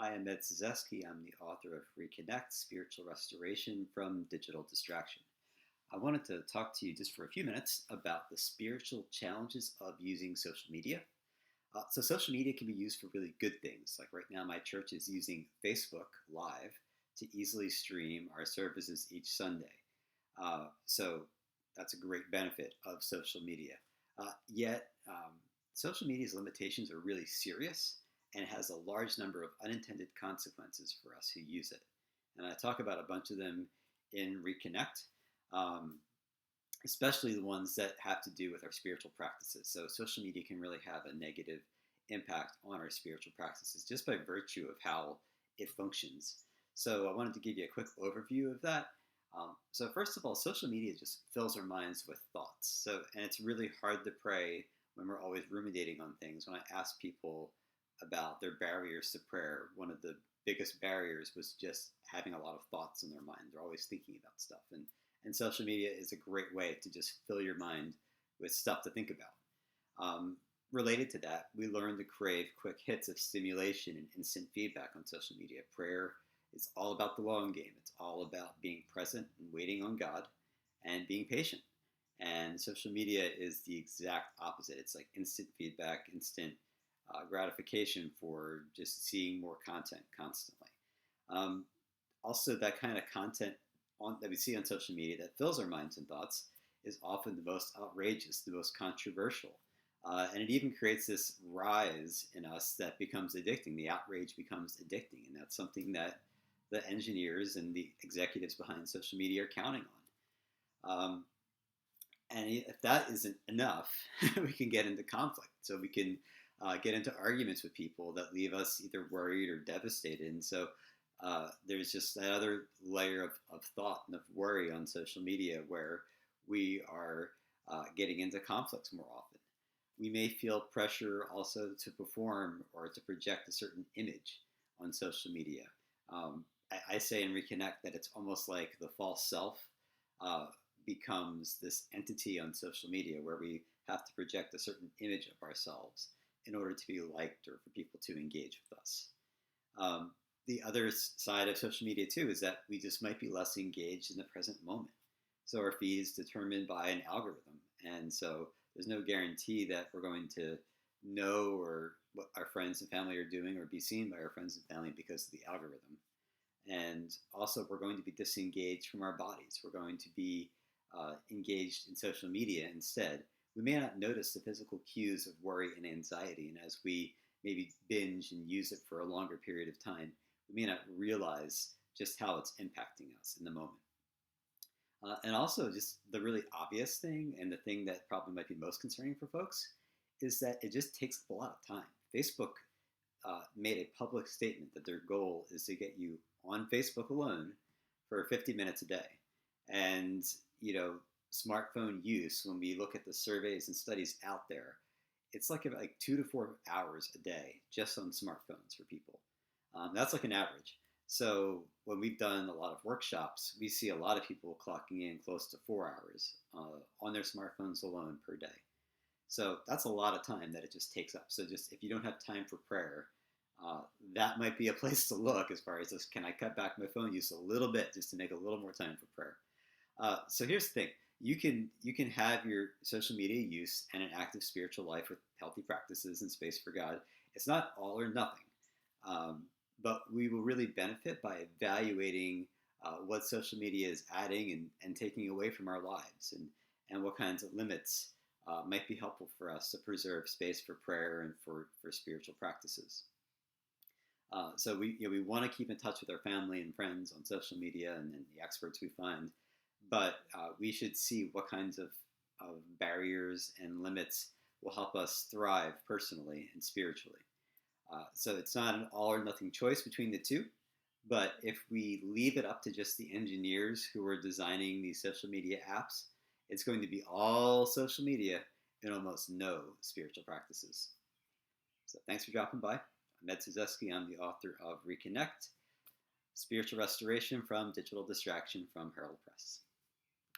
Hi, I'm Ed Cyzeski. I'm the author of Reconnect Spiritual Restoration from Digital Distraction. I wanted to talk to you just for a few minutes about the spiritual challenges of using social media. Social media can be used for really good things. Like right now, my church is using Facebook Live to easily stream our services each Sunday. So that's a great benefit of social media. Yet, social media's limitations are really serious and has a large number of unintended consequences for us who use it. And I talk about a bunch of them in Reconnect, um, especially the ones that have to do with our spiritual practices. So, social media can really have a negative impact on our spiritual practices just by virtue of how it functions. So, I wanted to give you a quick overview of that. First of all, social media just fills our minds with thoughts. And it's really hard to pray when we're always ruminating on things. When I ask people about their barriers to prayer, one of the biggest barriers was just having a lot of thoughts in their mind. They're always thinking about stuff. And social media is a great way to just fill your mind with stuff to think about. Related to that, we learn to crave quick hits of stimulation and instant feedback on social media. Prayer is all about the long game. It's all about being present and waiting on God and being patient. And social media is the exact opposite. It's like instant feedback, instant gratification for just seeing more content constantly. Um, Also, that kind of content that we see on social media that fills our minds and thoughts is often the most outrageous, the most controversial. And it even creates this rise in us that becomes addicting. The outrage becomes addicting. And that's something that the engineers and the executives behind social media are counting on. And if that isn't enough, we can get into conflict. So we can get into arguments with people that leave us either worried or devastated. And there's just that other layer of thought and of worry on social media where we are getting into conflicts more often. We may feel pressure also to perform or to project a certain image on social media. I say in Reconnect that it's almost like the false self uh, becomes this entity on social media where we have to project a certain image of ourselves in order to be liked or for people to engage with us. The other side of social media too is that we just might be less engaged in the present moment. So our feed is determined by an algorithm, and so there's no guarantee that we're going to know or what our friends and family are doing or be seen by our friends and family because of the algorithm. And also, we're going to be disengaged from our bodies. We're going to be engaged in social media instead. We may not notice the physical cues of worry and anxiety, and as we maybe binge and use it for a longer period of time, we may not realize just how it's impacting us in the moment. And also, just the really obvious thing, and the thing that probably might be most concerning for folks, is that it just takes a lot of time. Facebook made a public statement that their goal is to get you on Facebook alone for 50 minutes a day. And, smartphone use, when we look at the surveys and studies out there, it's like about 2 to 4 hours a day just on smartphones for people. That's like an average. So when we've done a lot of workshops, we see a lot of people clocking in close to 4 hours on their smartphones alone per day. So that's a lot of time that it just takes up. So just if you don't have time for prayer, that might be a place to look as far as this. Can I cut back my phone use a little bit just to make a little more time for prayer? So here's the thing: you can have your social media use and an active spiritual life with healthy practices and space for God. It's not all or nothing, but we will really benefit by evaluating what social media is adding and taking away from our lives, and what kinds of limits might be helpful for us to preserve space for prayer and for spiritual practices. We want to keep in touch with our family and friends on social media and the experts we find, but we should see what kinds of barriers and limits will help us thrive personally and spiritually. So it's not an all or nothing choice between the two, but if we leave it up to just the engineers who are designing these social media apps, it's going to be all social media and almost no spiritual practices. So thanks for dropping by. I'm Ed Cyzeski. I'm the author of Reconnect, Spiritual Restoration from Digital Distraction from Herald Press.